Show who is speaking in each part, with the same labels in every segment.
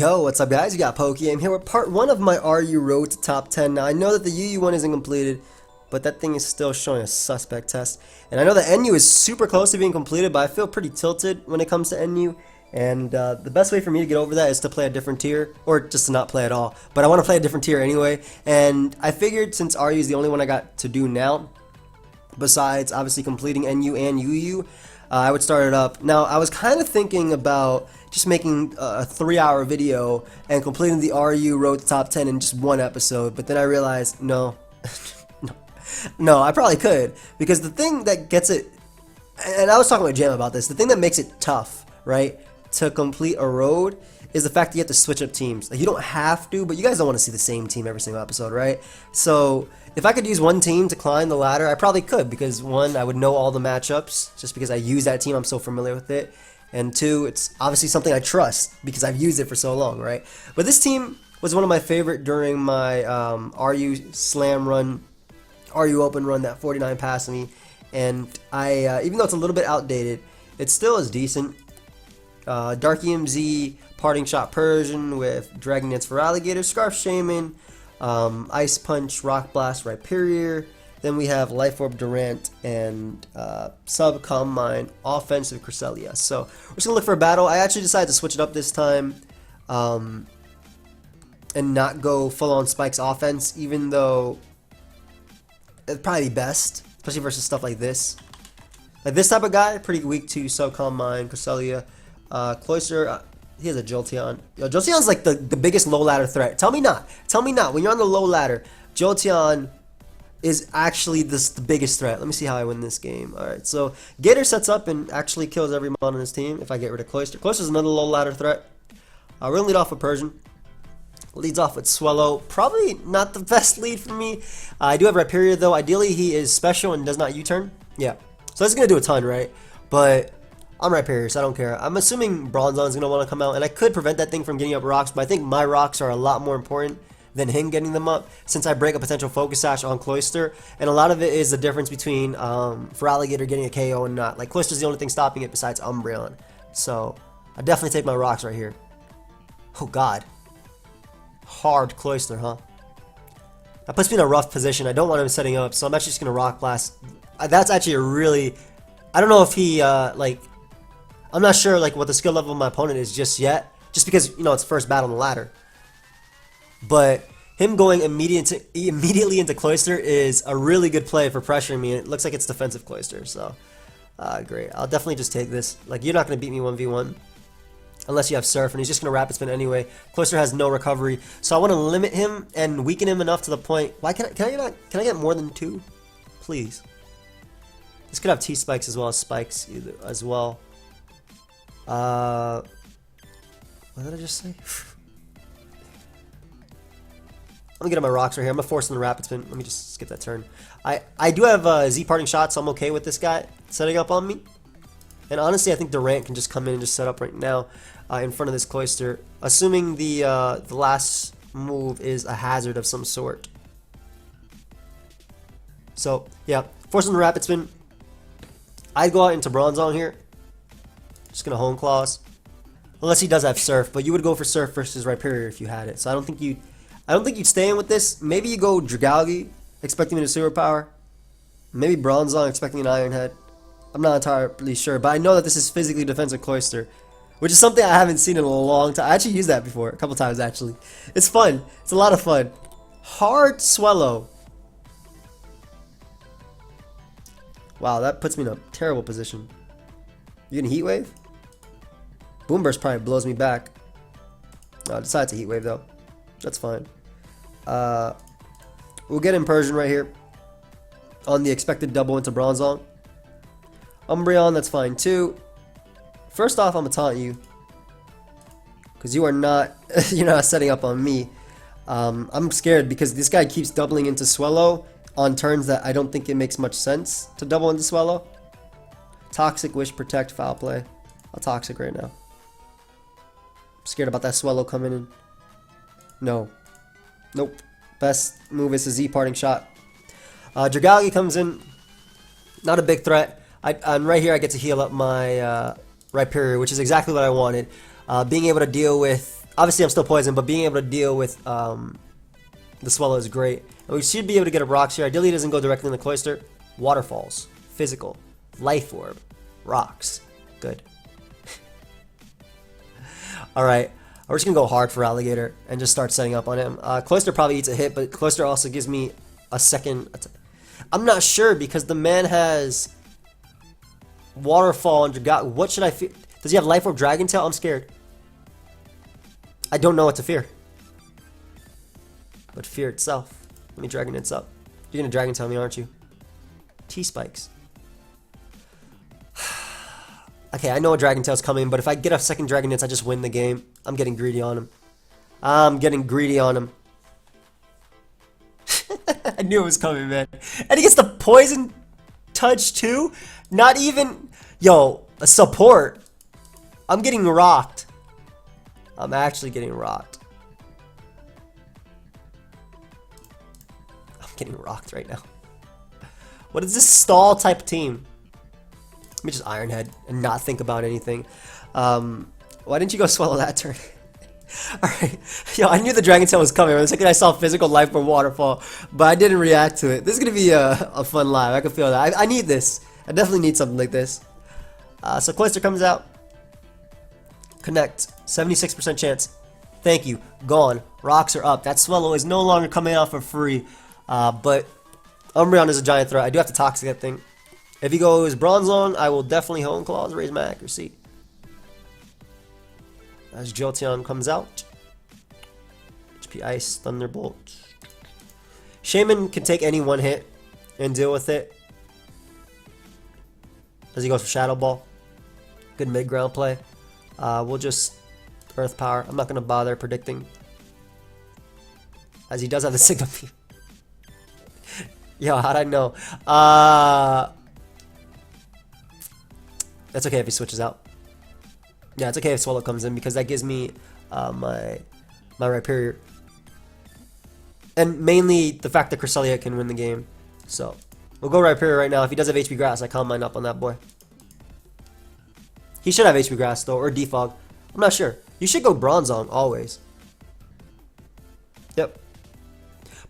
Speaker 1: Yo, what's up guys? You got Pokeaim here with part 1 of my RU Road to Top 10. Now I know that the UU one isn't completed, but that thing is still showing a suspect test. And I know the NU is super close to being completed, but I feel pretty tilted when it comes to NU. And the best way for me to get over that is to play a different tier, or just to not play at all. But I want to play a different tier anyway. And I figured since RU is the only one I got to do now, besides obviously completing NU and UU, I would start it up. Now I was kind of thinking about just making a 3-hour video and completing the RU Road to Top 10 in just one episode, but then I realized no, no, I probably could, because the thing that gets it, and I was talking with Jam about this, the thing that makes it tough, right, to complete a road is the fact that you have to switch up teams. Like, you don't have to, but you guys don't want to see the same team every single episode, right? So if I could use one team to climb the ladder, I probably could, because one, I would know all the matchups just because I use that team, I'm so familiar with it. And two, it's obviously something I trust because I've used it for so long, right? But this team was one of my favorite during my RU Slam run, RU Open run, that 49 passed me. And I, even though it's a little bit outdated, it still is decent. PokeaimMD, Parting Shot Persian with Dragon Dance for Alligator, Scarf Shaman, Ice Punch, Rock Blast, Rhyperior. Then we have Life Orb Durant and Sub Calm Mind, Offensive Cresselia. So we're just going to look for a battle. I actually decided to switch it up this time and not go full on Spike's offense, even though it'd probably be best, especially versus stuff like this. Like this type of guy, pretty weak to Sub Calm Mind, Cresselia. Cloyster, he has a Jolteon. Yo, Jolteon's like the biggest low ladder threat. Tell me not. Tell me not. When you're on the low ladder, Jolteon is actually the biggest threat. Let me see how I win this game. Alright, so Gator sets up and actually kills every mon on his team if I get rid of Cloyster. Cloyster's another low ladder threat. We're going to lead off with Persian. Leads off with Swellow. Probably not the best lead for me. I do have Rhyperior though. Ideally he is special and does not U-turn. Yeah. So this is going to do a ton, right? But I'm Rhyperior, so I don't care. I'm assuming Bronzong is going to want to come out, and I could prevent that thing from getting up rocks, but I think my rocks are a lot more important than him getting them up, since I break a potential Focus Sash on Cloyster, and a lot of it is the difference between for Alligator getting a KO and not. Like, Cloyster's the only thing stopping it besides Umbreon. So I definitely take my rocks right here. Oh god. Hard Cloyster, huh? That puts me in a rough position. I don't want him setting up, so I'm actually just going to Rock Blast. That's actually a really... I don't know if he, like... I'm not sure, like, what the skill level of my opponent is just yet, just because, you know, it's first battle on the ladder. But him going immediately into Cloyster is a really good play for pressuring me. It looks like it's defensive Cloyster, so great. I'll definitely just take this. Like, you're not going to beat me 1v1 unless you have Surf, and he's just going to Rapid Spin anyway. Cloyster has no recovery, so I want to limit him and weaken him enough to the point. Why can I get more than 2? Please. This could have T-Spikes as well as Spikes as well. What did I just say? Let me get on my rocks right here. I'm gonna force in the Rapid Spin. Let me just skip that turn. I do have Z Parting Shot, so I'm okay with this guy setting up on me. And honestly, I think Durant can just come in and just set up right now in front of this Cloyster, assuming the last move is a hazard of some sort. So yeah, forcing the Rapid Spin. I'd go out into Bronzong here. Just gonna Hone Claws, unless he does have Surf. But you would go for Surf versus Rhyperior if you had it. So I don't think you'd stay in with this. Maybe you go Dragalge, expecting a Superpower. Maybe Bronzong, expecting an Iron Head. I'm not entirely sure, but I know that this is physically defensive Cloyster, which is something I haven't seen in a long time. I actually used that before, a couple times actually. It's fun. It's a lot of fun. Hard Swellow. Wow, that puts me in a terrible position. You getting Heat Wave? Boom Burst probably blows me back. I decided to Heat Wave though. That's fine. We'll get in Persian right here on the expected double into Bronzong. Umbreon, that's fine too. First off, I'm gonna taunt you because you are not you're not setting up on me. I'm scared because this guy keeps doubling into Swellow on turns that I don't think it makes much sense to double into Swellow. Toxic, Wish, Protect, Foul Play. I'll Toxic right now. I'm scared about that Swellow coming in. No. Nope. Best move is a Z Parting Shot. Dragalge comes in. Not a big threat. And right here I get to heal up my Rhyperior, which is exactly what I wanted. Being able to deal with Obviously, I'm still poisoned, but being able to deal with the Swallow is great. And we should be able to get a Rocks here. Ideally, it doesn't go directly in the Cloister. Waterfalls. Physical. Life Orb. Rocks. Good. Alright. We're just going to go hard for Alligator and just start setting up on him. Cloister probably eats a hit, but Cloister also gives me a second. I'm not sure because the man has Waterfall and Dragot. What should I fear? Does he have Life Orb Dragon Tail? I'm scared. I don't know what to fear. But fear itself. Let me Dragon Nits up. You're going to Dragon Tail me, aren't you? T-Spikes. Okay, I know a Dragon Tail's coming, but if I get a second Dragon Nits, I just win the game. I'm getting greedy on him. I'm getting greedy on him. I knew it was coming, man. And he gets the Poison Touch, too? Not even... Yo, a support. I'm getting rocked. I'm actually getting rocked. I'm getting rocked right now. What is this stall type team? Let me just Iron Head and not think about anything. Why didn't you go Swallow that turn? Alright. Yo, I knew the Dragon Tail was coming. The second I saw Physical Life Orb Waterfall, but I didn't react to it. This is going to be a fun live. I can feel that. I need this. I definitely need something like this. So Cloister comes out. Connect. 76% chance. Thank you. Gone. Rocks are up. That Swallow is no longer coming out for free. But Umbreon is a giant threat. I do have to Toxic that thing. If he goes Bronzong, I will definitely Hone Claws, raise my accuracy. As Jolteon comes out. HP Ice, Thunderbolt. Shaman can take any one hit and deal with it. As he goes for Shadow Ball. Good mid-ground play. We'll just Earth Power. I'm not going to bother predicting. As he does have the Signal Beam. Yo, how'd I know? That's okay if he switches out. Yeah, it's okay if Swallow comes in because that gives me my Rhyperior. And mainly the fact that Cresselia can win the game. So, we'll go Rhyperior right now. If he does have HP Grass, I calm mine up on that boy. He should have HP Grass though, or Defog. I'm not sure. You should go Bronzong always. Yep.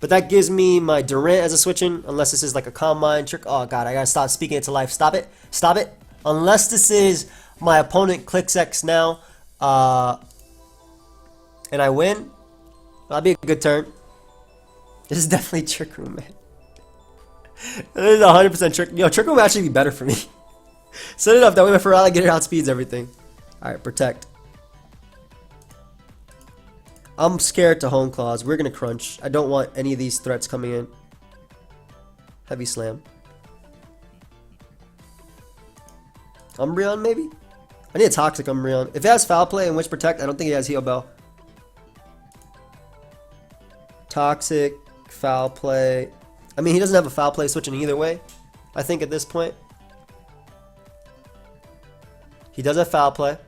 Speaker 1: But that gives me my Durant as a switch-in, unless this is like a Calm Mind trick. Oh god, I gotta stop speaking it to life. Stop it. Stop it. Unless this is my opponent clicks X now, and I win, that'll be a good turn. This is definitely Trick Room, man. This is 100% Trick. Yo, Trick Room would actually be better for me. Set it up, that way my Feraligatr outspeeds everything. Alright, Protect. I'm scared to Hone Claws. We're gonna Crunch. I don't want any of these threats coming in. Heavy Slam. Umbreon, maybe? I need a Toxic Umbreon. If it has Foul Play and Witch Protect, I don't think it has Heal Bell. Toxic, Foul Play. I mean, he doesn't have a Foul Play switching either way, I think, at this point. He does have Foul Play.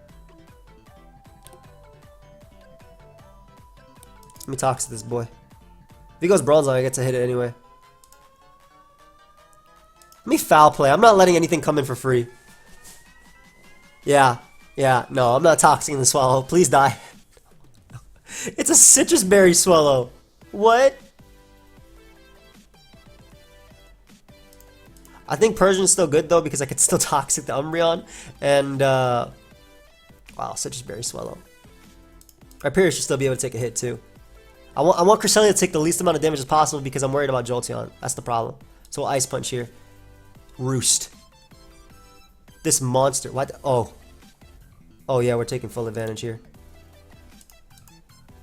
Speaker 1: Let me Toxic this boy. If he goes Bronzong, I get to hit it anyway. Let me Foul Play. I'm not letting anything come in for free. Yeah, no, I'm not Toxicing the Swallow. Please die. It's a Citrus Berry Swallow. What? I think Persian's still good though because I could still Toxic the Umbreon. And, wow, Citrus Berry Swallow. Rhyperior should still be able to take a hit too. I want Cresselia to take the least amount of damage as possible because I'm worried about Jolteon. That's the problem. So we'll Ice Punch here. Roost. This monster. What? Oh. Oh yeah, we're taking full advantage here.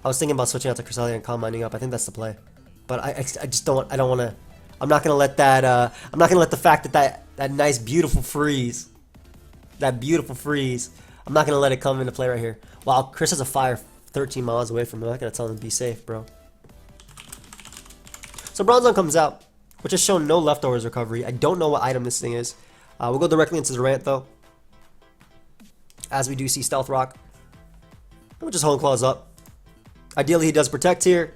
Speaker 1: I was thinking about switching out to Cresselia and Calm Minding up. I think that's the play. But I just don't. I don't want to. I'm not gonna let that. I'm not gonna let the fact that nice beautiful freeze. That beautiful freeze. I'm not gonna let it come into play right here. Wow, Chris has a fire 13 miles away from him. I gotta tell him to be safe, bro. So Bronzong comes out, which has shown no leftovers recovery. I don't know what item this thing is. We'll go directly into Durant though. As we do see Stealth Rock. We'll just Hone Claws up. Ideally he does Protect here.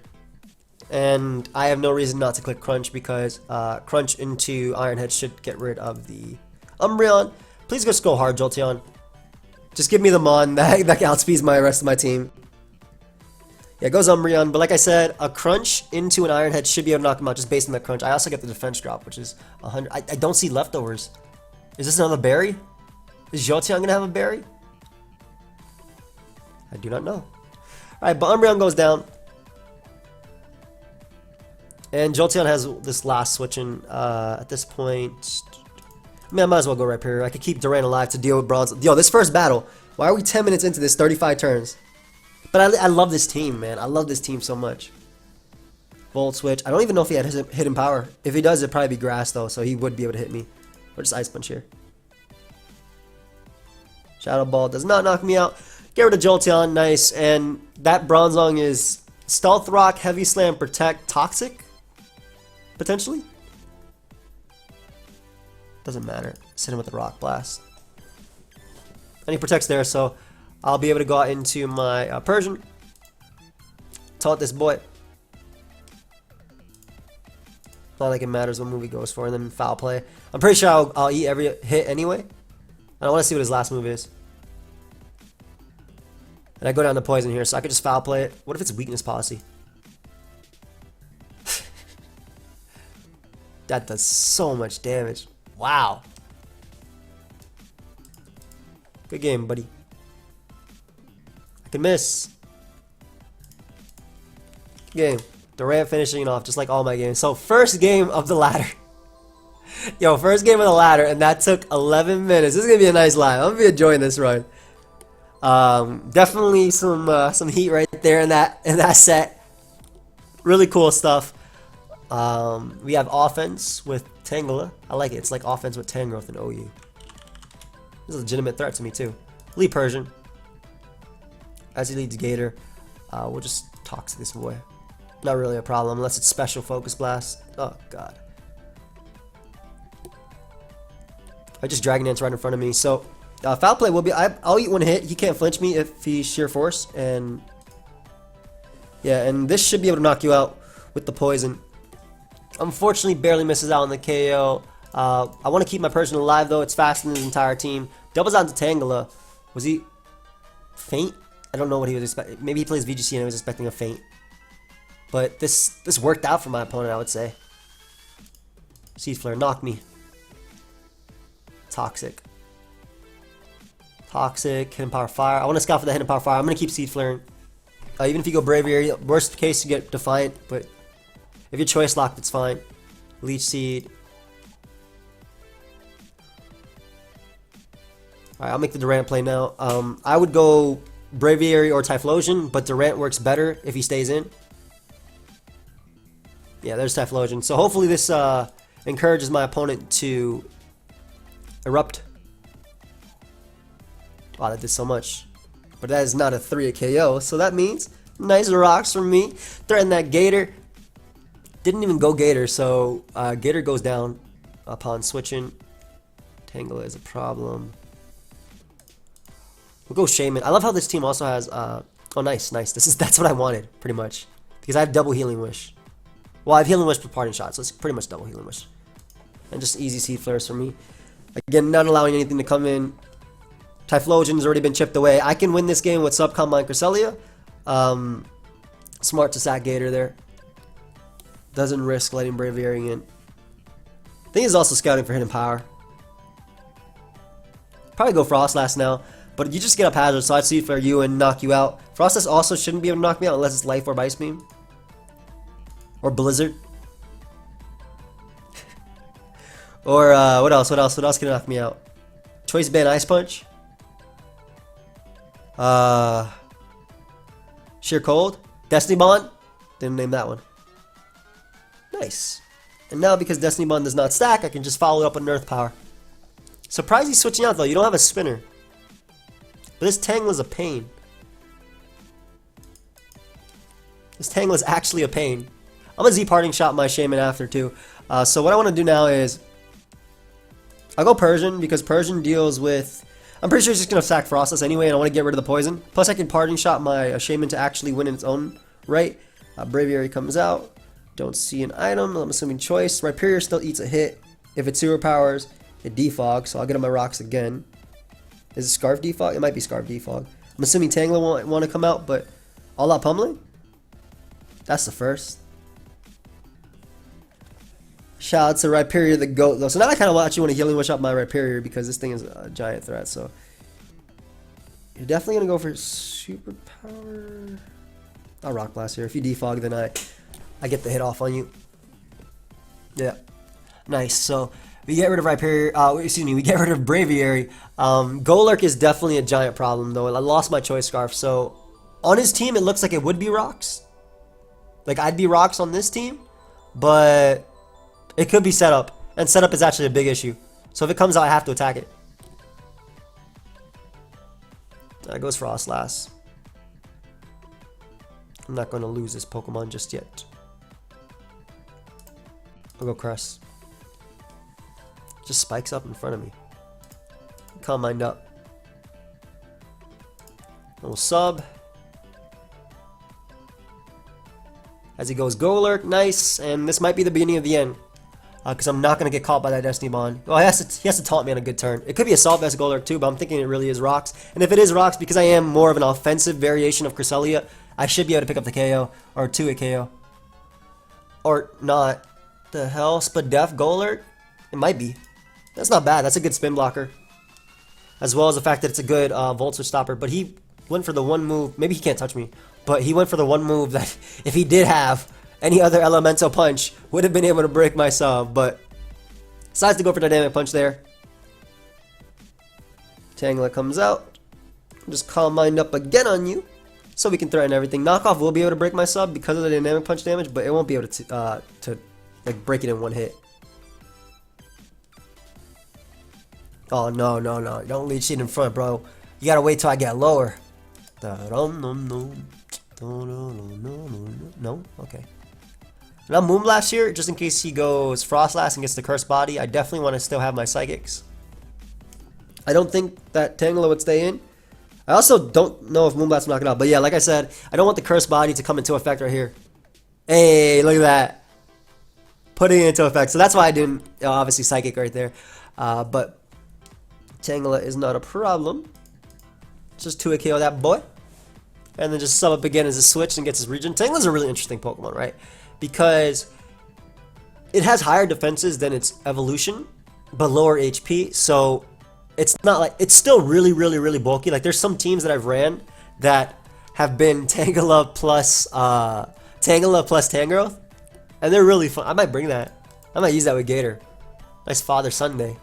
Speaker 1: And I have no reason not to click Crunch because Crunch into Iron Head should get rid of the Umbreon. Please just go hard, Jolteon. Just give me the Mon that outspeeds my rest of my team. Yeah, it goes Umbreon, but like I said, a Crunch into an Iron Head should be able to knock him out just based on that Crunch. I also get the defense drop, which is 100. I don't see leftovers. Is this another berry? Is Jolteon gonna have a berry? I do not know. Alright, but Umbreon goes down. And Jolteon has this last switching at this point. I mean, I might as well go right here. I could keep Durant alive to deal with Bronze. Yo, this first battle. Why are we 10 minutes into this? 35 turns. But I love this team, man. I love this team so much. Volt Switch. I don't even know if he had hidden power. If he does, it'd probably be Grass, though, so he would be able to hit me. Or just Ice Punch here. Shadow Ball does not knock me out. Get rid of Jolteon. Nice. And that Bronzong is Stealth Rock, Heavy Slam, Protect, Toxic? Potentially? Doesn't matter. Just hit him with the Rock Blast. And he protects there, so I'll be able to go out into my Persian. Taunt this boy. Not like it matters what move he goes for, and then Foul Play. I'm pretty sure I'll eat every hit anyway. I want to see what his last move is. And I go down to Poison here, so I could just Foul Play it. What if it's Weakness Policy? That does so much damage. Wow. Good game, buddy. I can miss. Game. Durant finishing it off just like all my games. So first game of the ladder. Yo, first game of the ladder, and that took 11 minutes. This is gonna be a nice live. I'm gonna be enjoying this run. Definitely some heat right there in that set. Really cool stuff. We have offense with Tangela. I like it. It's like offense with Tangrowth and OU. This is a legitimate threat to me too. Lead Persian. As he leads Gator, we'll just Toxic this boy. Not really a problem unless it's Special Focus Blast. Oh god. I just Dragon Dance right in front of me. So Foul Play will be. I'll eat one hit. He can't flinch me if he's Sheer Force, and yeah, and this should be able to knock you out with the Poison. Unfortunately, barely misses out on the KO. I want to keep my Persian alive though. It's faster than his entire team. Doubles out to Tangela. Was he faint? I don't know what he was expecting. Maybe he plays VGC and I was expecting a faint. But this worked out for my opponent, I would say. Seed Flare, knock me. Toxic. Toxic, Hidden Power Fire. I want to scout for the Hidden Power Fire. I'm going to keep Seed Flaring. Even if you go Braviary, worst case you get Defiant, but if you're Choice Locked, it's fine. Leech Seed. Alright, I'll make the Durant play now. I would go Braviary or Typhlosion, but Durant works better if he stays in. Yeah, there's Typhlosion. So hopefully this encourages my opponent to Erupt. Wow, that did so much. But that is not a 3 KO, so that means nice rocks from me. Threaten that Gator. Didn't even go Gator, so Gator goes down upon switching. Tangela is a problem. We'll go Shaman. I love how this team also has oh nice. That's what I wanted, pretty much. Because I have double Healing Wish. Well, I have Healing Wish for Parting Shot, so it's pretty much double Healing Wish. And just easy Seed Flares for me. Again, not allowing anything to come in. Typhlosion's already been chipped away. I can win this game with Subcom Mine Cresselia. Smart to sack Gator there. Doesn't risk letting Braviary in. I think he's also scouting for Hidden Power. Probably go Frostlass now. But you just get up hazard, so I'd Seed Flare you and knock you out. Frostlass also shouldn't be able to knock me out unless it's Life Orb Ice Beam. Or Blizzard. Or what else can knock me out? Choice Band Ice Punch. Sheer Cold. Destiny Bond. Didn't name that one. Nice. And now because Destiny Bond does not stack, I can just follow it up with Earth Power. Surprised he's switching out though. You don't have a spinner. But this Tangela's a pain. This Tangela's actually a pain. I'm gonna Z Parting Shot my Shaman after too. So what I want to do now is I'll go Persian because Persian deals with. I'm pretty sure he's just gonna sack Frostless anyway, and I want to get rid of the poison. Plus, I can Parting Shot my Shaman to actually win in its own right. Braviary comes out. Don't see an item. I'm assuming Choice. Rhyperior still eats a hit. If it's Superpowers, it defogs. So I'll get on my rocks again. Is it Scarf Defog? It might be Scarf Defog. I'm assuming Tangela won't want to come out, but all out pummeling. That's the first. Shout out to Rhyperior the GOAT though. So now I kind of actually want to Healing Wish up my Rhyperior because this thing is a giant threat. So you're definitely gonna go for superpower. I'll Rock Blast here. If you defog, then I get the hit off on you. Yeah, nice. So we get rid of Rhyperior. Excuse me, we get rid of Braviary. Golurk is definitely a giant problem though. I lost my Choice Scarf. So on his team, it looks like it would be Rocks. Like I'd be Rocks on this team, but it could be setup, and setup is actually a big issue. So if it comes out, I have to attack it. That goes Frostlass. I'm not going to lose this Pokemon just yet. I'll go Crest. Just spikes up in front of me. Calm Mind up. And we'll sub. As he goes Golurk, nice, and this might be the beginning of the end. Because I'm not going to get caught by that Destiny Bond. Well, he has to taunt me on a good turn. It could be Assault Vest Golurk too, but I'm thinking it really is Rocks. And if it is Rocks, because I am more of an offensive variation of Cresselia, I should be able to pick up the KO, or 2-hit KO. Or not. The hell? Spadef Golurk? It might be. That's not bad. That's a good spin blocker. As well as the fact that it's a good Volt Switch stopper. But he went for the one move. Maybe he can't touch me. But he went for the one move that if he did have any other Elemental Punch, would have been able to break my sub, but decides to go for Dynamic Punch there. Tangela comes out. Just Calm Mind up again on you, so we can threaten everything. Knockoff will be able to break my sub because of the Dynamic Punch damage, but it won't be able to like break it in one hit. Oh no, no, no! Don't lead sheet in front, bro. You gotta wait till I get lower. No, okay. Now Moonblast here, just in case he goes Frostlass and gets the Cursed Body. I definitely want to still have my Psychics. I don't think that Tangela would stay in. I also don't know if Moonblast will knock it out. But yeah, like I said, I don't want the Cursed Body to come into effect right here. Hey, look at that. Putting it into effect. So that's why I didn't, obviously Psychic right there. But Tangela is not a problem. Just 2-hit KO that boy. And then just sub up again as a switch and gets his regen. Tangela's a really interesting Pokemon, right? Because it has higher defenses than its evolution, but lower HP. So it's not like, it's still really, really, really bulky. Like there's some teams that I've ran that have been Tangela plus Tangrowth, and they're really fun. I might bring that. I might use that with Gator. Nice Father Sunday.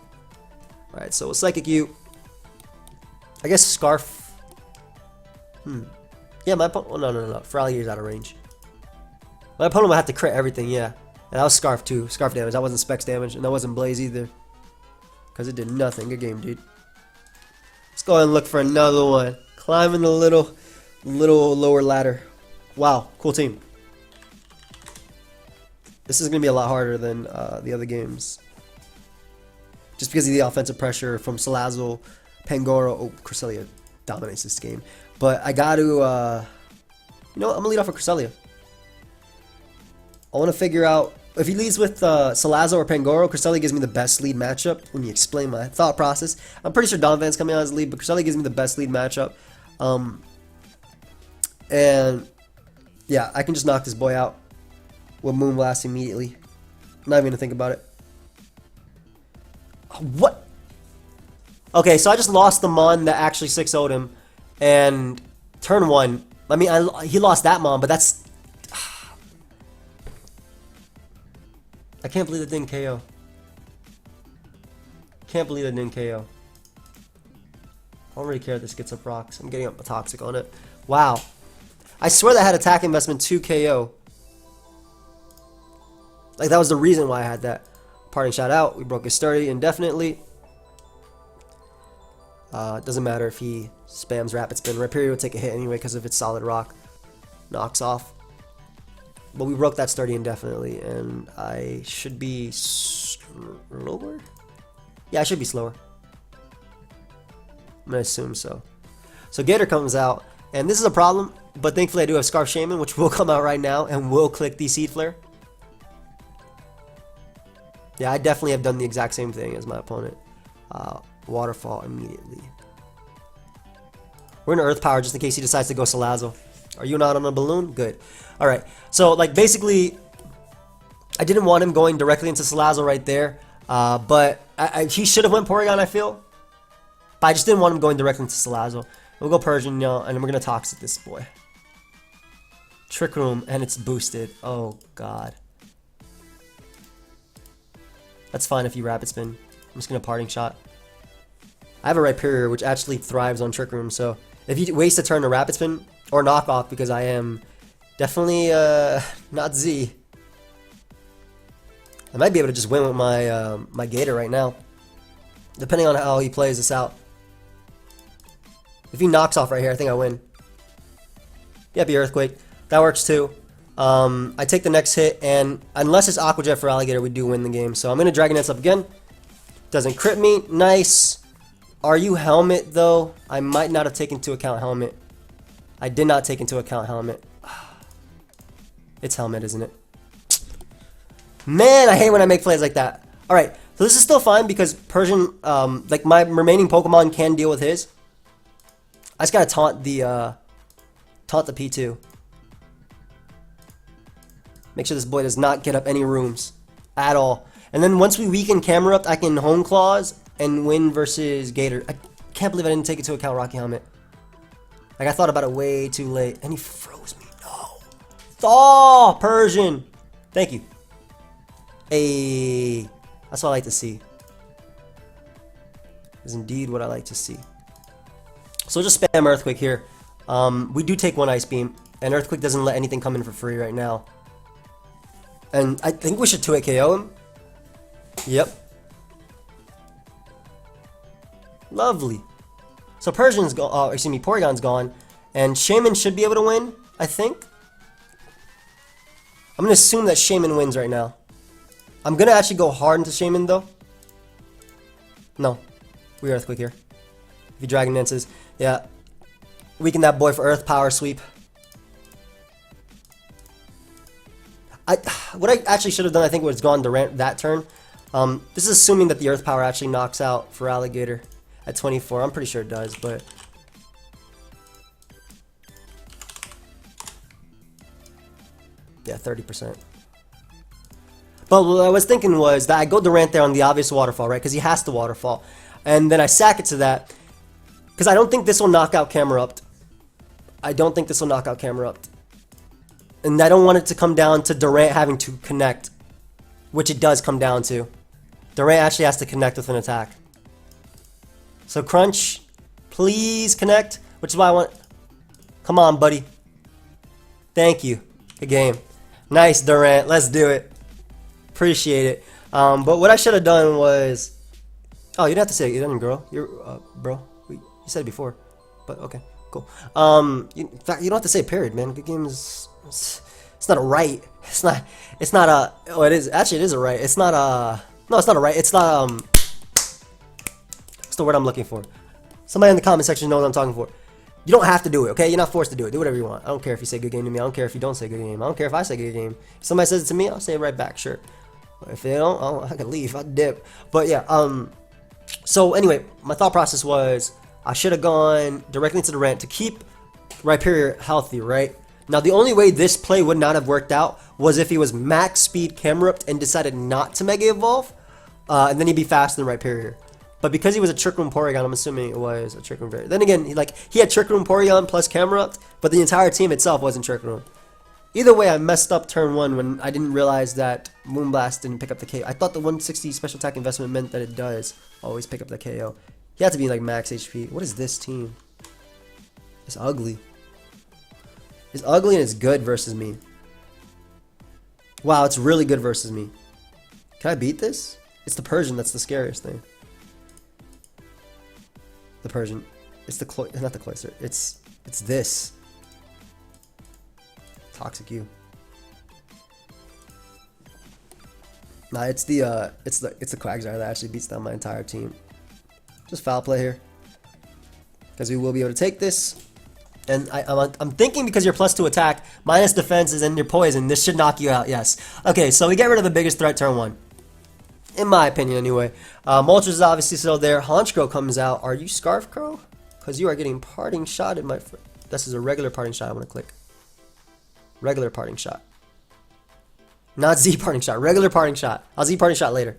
Speaker 1: All right, so we'll Psychic you. I guess Scarf. Yeah, my opponent. Oh, no. Feraligator's out of range. My opponent will have to crit everything, yeah. And that was Scarf too. Scarf damage. That wasn't Specs damage, and that wasn't Blaze either. Because it did nothing. Good game, dude. Let's go ahead and look for another one. Climbing the little lower ladder. Wow, cool team. This is going to be a lot harder than the other games. Just because of the offensive pressure from Salazzle, Pangoro. Oh, Cresselia dominates this game. But I got to, you know what? I'm going to lead off with Cresselia. I want to figure out, if he leads with Salazzle or Pangoro, Cresselia gives me the best lead matchup. Let me explain my thought process. I'm pretty sure Donphan's coming out as lead, but Cresselia gives me the best lead matchup. And yeah, I can just knock this boy out with Moonblast immediately. I'm not even going to think about it. What? Okay, so I just lost the Mon that actually 6-0'd him. And turn 1, I mean, he lost that Mon, but that's... I can't believe it didn't KO. Can't believe it didn't KO. I don't really care if this gets up Rocks. I'm getting up a Toxic on it. Wow. I swear that had attack investment 2 KO. Like, that was the reason why I had that. Parting shot out. We broke his sturdy indefinitely. It doesn't matter if he spams Rapid Spin. Rhyperior will take a hit anyway because of its solid rock. Knocks off. But we broke that sturdy indefinitely, and I should be slower? Yeah, I should be slower. I'm going to assume so. So Gator comes out, and this is a problem, but thankfully I do have Scarf Shaman, which will come out right now, and will click the Seed Flare. Yeah, I definitely have done the exact same thing as my opponent. Waterfall immediately. We're in Earth Power just in case he decides to go Salazzle. Are you not on a balloon? Good. Alright, so like basically, I didn't want him going directly into Salazzle right there, but he should have went Porygon, I feel. But I just didn't want him going directly into Salazzle. We'll go Persian, you know, and we're going to Toxic this boy. Trick Room, and it's boosted. Oh, God. That's fine if you Rapid Spin. I'm just going to Parting Shot. I have a Rhyperior, which actually thrives on Trick Room, so if you waste a turn to Rapid Spin, or Knock Off, because I am definitely not Z. I might be able to just win with my my Gator right now, depending on how he plays this out. If he knocks off right here, I think I win. Yep, the Earthquake. That works too. I take the next hit, and unless it's Aqua Jet for Alligator, we do win the game. So I'm going to Dragon Dance up again. Doesn't crit me. Nice. Are you Helmet, though? I might not have taken into account Helmet. I did not take into account Helmet. It's Helmet, isn't it? Man, I hate when I make plays like that. Alright, so this is still fine because Persian, like my remaining Pokemon can deal with his. I just gotta taunt the P2. Make sure this boy does not get up any rooms at all. And then once we weaken Camerupt, I can Hone Claws and win versus Gator. I can't believe I didn't take into account Rocky Helmet. Like, I thought about it way too late. And he froze me. No. Thaw! Persian. Thank you. Hey. That's what I like to see. Is indeed what I like to see. So just spam Earthquake here. We do take one Ice Beam. And Earthquake doesn't let anything come in for free right now. And I think we should 2-hit KO him. Yep. Lovely. So Persian's gone. Oh, excuse me, Porygon's gone. And Shaman should be able to win, I think. I'm going to assume that Shaman wins right now. I'm going to actually go hard into Shaman, though. No. We Earthquake here. If he Dragon Dances. Yeah. Weaken that boy for Earth Power Sweep. What I actually should have done, I think, was gone Durant that turn. This is assuming that the Earth Power actually knocks out for Alligator at 24. I'm pretty sure it does, but... yeah, 30%. But what I was thinking was that I go Durant there on the obvious Waterfall, right? Because he has to Waterfall. And then I sack it to that. Because I don't think this will knock out Camerupt. I don't think this will knock out Camerupt. And I don't want it to come down to Durant having to connect. Which it does come down to. Durant actually has to connect with an attack. So Crunch, please connect. Which is why I want... come on, buddy. Thank you. Good game. Nice, Durant. Let's do it. Appreciate it. But what I should have done was... oh, you didn't have to say it. You didn't, girl. You're, bro. You said it before. But, okay. Cool. In fact, you don't have to say period, man. Good game is... it's not a right. It's not a... oh, it is. Actually, it is a right. It's not a... no, it's not a right. It's not, what's the word I'm looking for? Somebody in the comment section knows what I'm talking for. You don't have to do it, okay? You're not forced to do it. Do whatever you want. I don't care if you say good game to me. I don't care if you don't say good game. I don't care if I say good game. If somebody says it to me, I'll say it right back, sure. If they don't, I can leave. I'll dip. But yeah, so anyway, my thought process was I should have gone directly into the Durant to keep Rhyperior healthy, right? Now, the only way this play would not have worked out was if he was max speed Camerupt and decided not to Mega Evolve, and then he'd be faster than Rhyperior. But because he was a Trick Room Porygon, I'm assuming it was a Trick Room variant. Then again, he had Trick Room Porygon plus Camerupt, but the entire team itself wasn't Trick Room. Either way, I messed up turn 1 when I didn't realize that Moonblast didn't pick up the KO. I thought the 160 special attack investment meant that it does always pick up the KO. He had to be like max HP. What is this team? It's ugly. It's ugly and it's good versus me. Wow, it's really good versus me. Can I beat this? It's the Persian that's the scariest thing. The Persian. It's the not the Cloyster. It's this. Toxic you. Nah, it's the Quagsire that actually beats down my entire team. Just foul play here. Because we will be able to take this. And I'm thinking because you're +2 attack, minus defenses, and you're poison, this should knock you out, yes. Okay, so we get rid of the biggest threat turn 1. In my opinion, anyway. Moltres is obviously still there. Honchkrow comes out. Are you Scarf Crow? Because you are getting Parting Shot in my... this is a regular Parting Shot I want to click. Regular parting shot. Not Z parting shot. Regular parting shot. I'll Z parting shot later.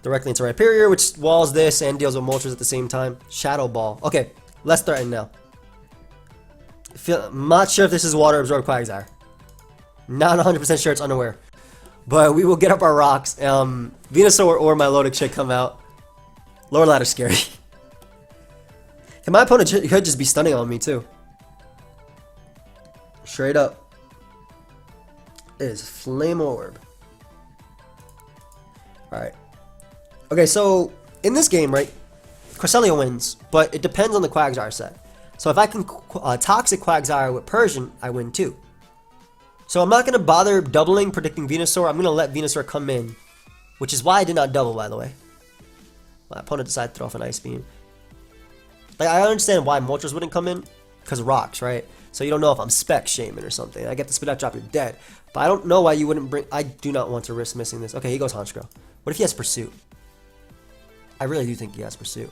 Speaker 1: Directly into Rhyperior, which walls this and deals with Moltres at the same time. Shadow Ball. Okay, less threatened now. I'm not sure if this is Water Absorb Quagsire. Not 100% sure it's Unaware. But we will get up our rocks. Venusaur or Milotic should come out. Lower ladder's scary. And my opponent could just be stunning on me too. Straight up. It is Flame Orb. Alright. Okay, so in this game, right, Cresselia wins, but it depends on the Quagsire set. So if I can Toxic Quagsire with Persian, I win too. So I'm not going to bother doubling predicting Venusaur. I'm going to let Venusaur come in, which is why I did not double, by the way. My opponent decided to throw off an Ice Beam. Like, I understand why Moltres wouldn't come in, because rocks, right? So you don't know if I'm Spec Shaman or something. I get the Spit Out Drop, you're dead. But I don't know why you wouldn't bring... I do not want to risk missing this. Okay, he goes Honchkrow. What if he has Pursuit? I really do think he has Pursuit.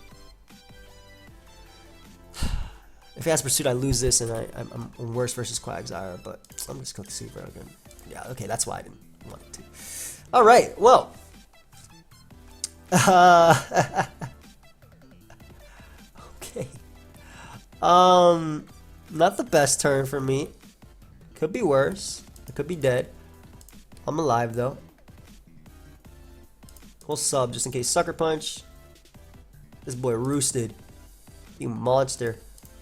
Speaker 1: If he has Pursuit, I lose this, and I'm worse versus Quagsire, but I'm just going to see if I can... Yeah, okay, that's why I didn't want it to. Alright, well... Okay. Not the best turn for me. Could be worse. I could be dead. I'm alive, though. We'll sub, just in case. Sucker Punch. This boy roosted. You monster.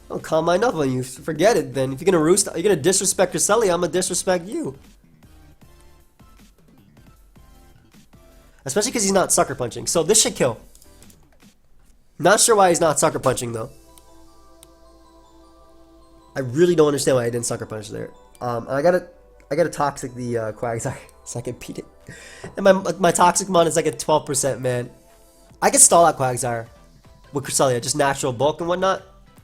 Speaker 1: I'll calm mine up on you. Forget it then. If you're gonna roost, you're gonna disrespect Cresselia, I'm gonna disrespect you. Especially because he's not sucker punching. So this should kill. Not sure why he's not sucker punching though. I really don't understand why I didn't sucker punch there. I gotta toxic the Quagsire so I can beat it. And my toxic mon is like at 12%, man. I could stall out Quagsire with Cresselia, just natural bulk and whatnot.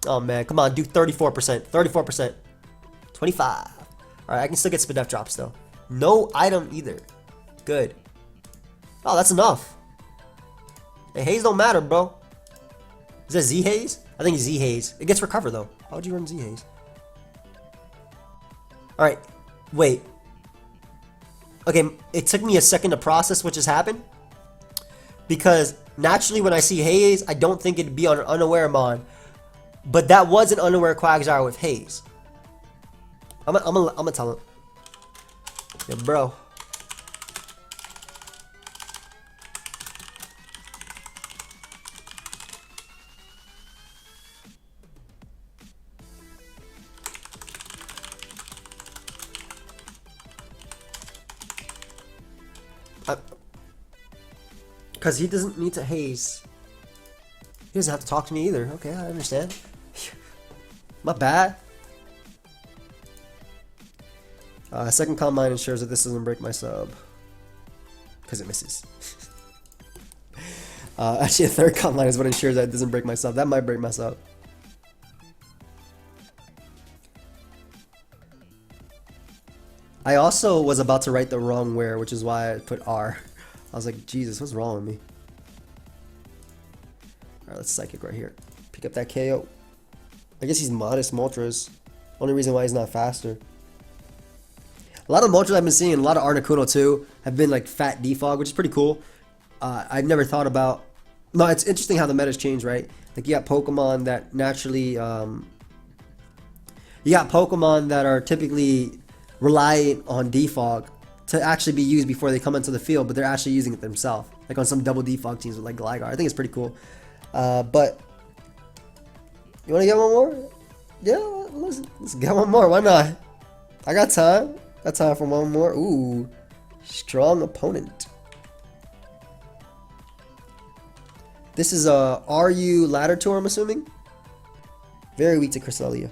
Speaker 1: Oh man, come on, do 34%, 34%, 25. All right, I can still get Spidef drops though. No item either. Good. Oh, that's enough. Hey, haze don't matter, bro. Is that Z haze? I think it's Z haze. It gets recover though. How would you run Z haze? All right, wait. Okay, it took me a second to process what just happened because naturally when I see haze, I don't think it'd be on an unaware mon. But that was an unaware Quagsire with haze. I'm gonna tell him. Yeah, bro. Because he doesn't need to haze. He doesn't have to talk to me either. Okay, I understand. My bad. Second combine ensures that this doesn't break my sub. Because it misses. Actually, a third combine is what ensures that it doesn't break my sub. That might break my sub. I also was about to write the wrong where, which is why I put R. I was like, Jesus, what's wrong with me? Alright, let's Psychic right here. Pick up that KO. I guess he's modest Moltres. Only reason why he's not faster. A lot of Moltres I've been seeing, and a lot of Articuno too, have been like fat defog, which is pretty cool. I've never thought about... No, it's interesting how the meta's changed, right? Like you got Pokemon that naturally... You got Pokemon that are typically relying on defog to actually be used before they come into the field, but they're actually using it themselves. Like on some double defog teams with like Gligar. I think it's pretty cool. But... You want to get one more? Yeah, let's get one more. Why not? I got time. Got time for one more. Ooh, strong opponent. This is a RU ladder tour, I'm assuming. Very weak to Cresselia.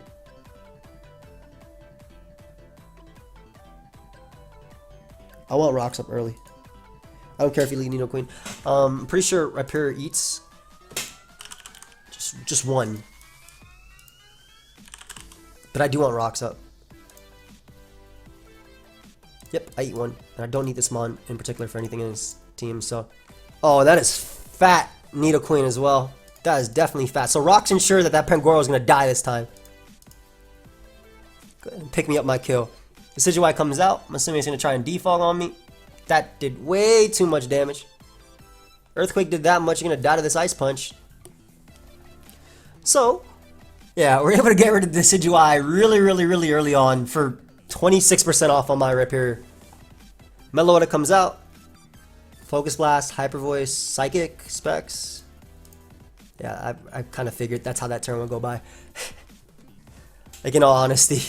Speaker 1: I want rocks up early. I don't care if you lead Nidoqueen. I'm pretty sure Rhyperior eats just one. But I do want rocks up. Yep, I eat one. And I don't need this mon in particular for anything in his team, so... Oh, that is fat Nidoqueen as well. That is definitely fat. So rocks ensure that that Pangoro is going to die this time. Go ahead and pick me up my kill. The Decidueye comes out. I'm assuming it's going to try and defog on me. That did way too much damage. Earthquake did that much. You're going to die to this Ice Punch. So, yeah, we're able to get rid of the Decidueye really early on for 26% off on my Rhyperior. Meloetta comes out. Focus Blast, Hyper Voice, Psychic, Specs. Yeah, I kind of figured that's how that turn would go by. Like, in all honesty.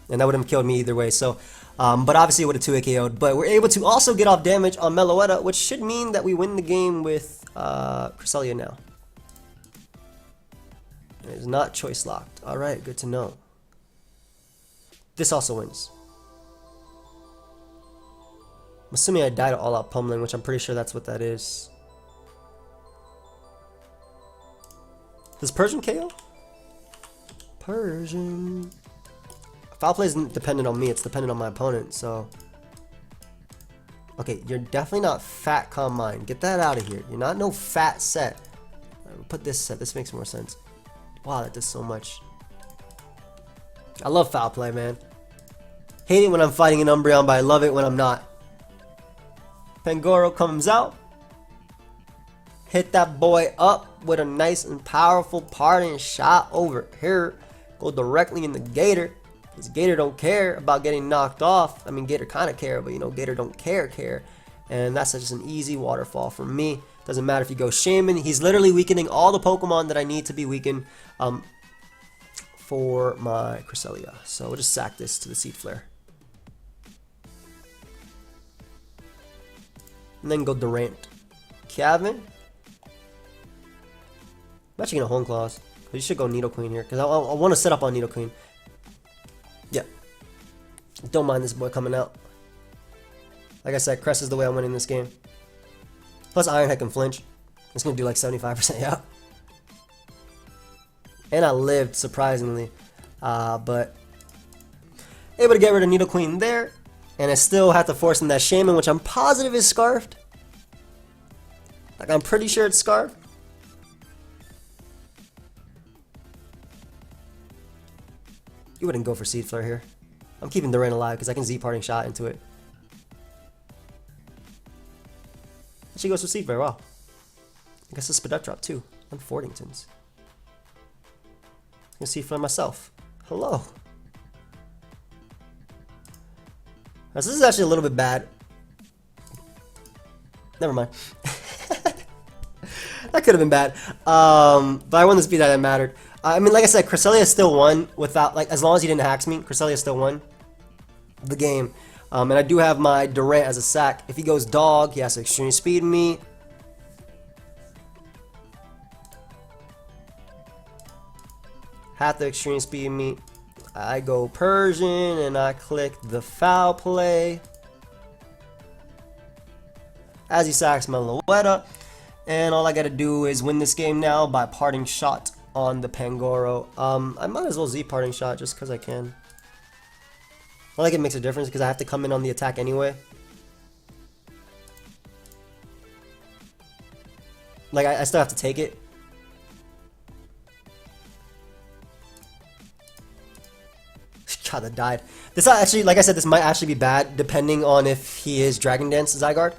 Speaker 1: And that would have killed me either way, so... but obviously it would have 2-hit KO'd. But we're able to also get off damage on Meloetta, which should mean that we win the game with Cresselia now. It is not choice locked. Alright, good to know. This also wins. I'm assuming I died all out pummeling, which I'm pretty sure that's what that is. Does Persian KO? Persian. Foul play isn't dependent on me, it's dependent on my opponent, so... Okay, you're definitely not fat Calm Mind. Get that out of here. You're not no fat set. Right, put this set. This makes more sense. Wow, that does so much. I love foul play, man. Hate it when I'm fighting an Umbreon, but I love it when I'm not. Pangoro comes out. Hit that boy up with a nice and powerful parting shot over here. Go directly in the Gator. Because Gator don't care about getting knocked off. I mean, Gator kind of care, but you know, Gator don't care. And that's just an easy waterfall for me. Doesn't matter if you go Shaman. He's literally weakening all the Pokemon that I need to be weakened for my Cresselia. So we'll just sack this to the Seed Flare. And then go Durant. Kevin. I'm actually going to Hone Claws. You should go Nidoqueen here, because I want to set up on Nidoqueen. Yeah. Don't mind this boy coming out. Like I said, Cress is the way I'm winning this game. Plus Ironhead can flinch. It's going to do like 75%, yeah. And I lived, surprisingly. But able to get rid of Nidoqueen there. And I still have to force in that Shaman, which I'm positive is Scarfed. Like, I'm pretty sure it's Scarfed. You wouldn't go for Seed Flare here. I'm keeping Durant alive because I can Z-Parting Shot into it. She goes for Seed Flare, wow. I guess a Spadut Drop too, on Fordingtons. I'm gonna Seed Flare myself. Hello. Now, this is actually a little bit bad. Never mind. That could have been bad. But I won the speed that mattered. I mean, like I said, Cresselia still won without, like, as long as he didn't hacks me, Cresselia still won the game. And I do have my Durant as a sack. If he goes dog, he has to extreme speed me. Have to extreme speed me. I go Persian and I click the foul play. As he sacks Meloetta. And all I gotta do is win this game now by parting shot on the Pangoro. I might as well Z parting shot just because I can. I like it makes a difference because I have to come in on the attack anyway. Like, I still have to take it. God, that died. This actually, like I said, this might actually be bad depending on if he is Dragon Dance Zygarde.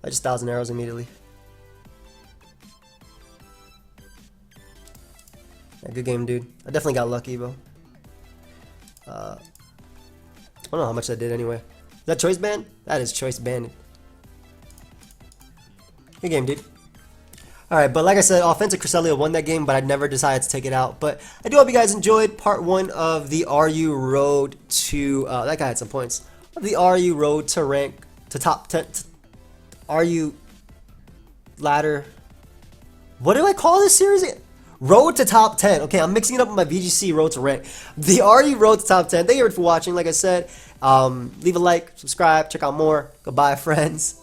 Speaker 1: I just 1,000 arrows immediately. Yeah, good game, dude. I definitely got lucky, bro. I don't know how much I did anyway. Is that choice banned? That is choice banned. Good game, dude. Alright, but like I said, Offensive Cresselia won that game, but I never decided to take it out. But I do hope you guys enjoyed part 1 of the RU Road to... that guy had some points. Of the RU Road to rank... to top 10... RU... Ladder... What do I call this series? Road to top 10. Okay, I'm mixing it up with my VGC Road to rank. The RU Road to top 10. Thank you for watching. Like I said, leave a like, subscribe, check out more. Goodbye, friends.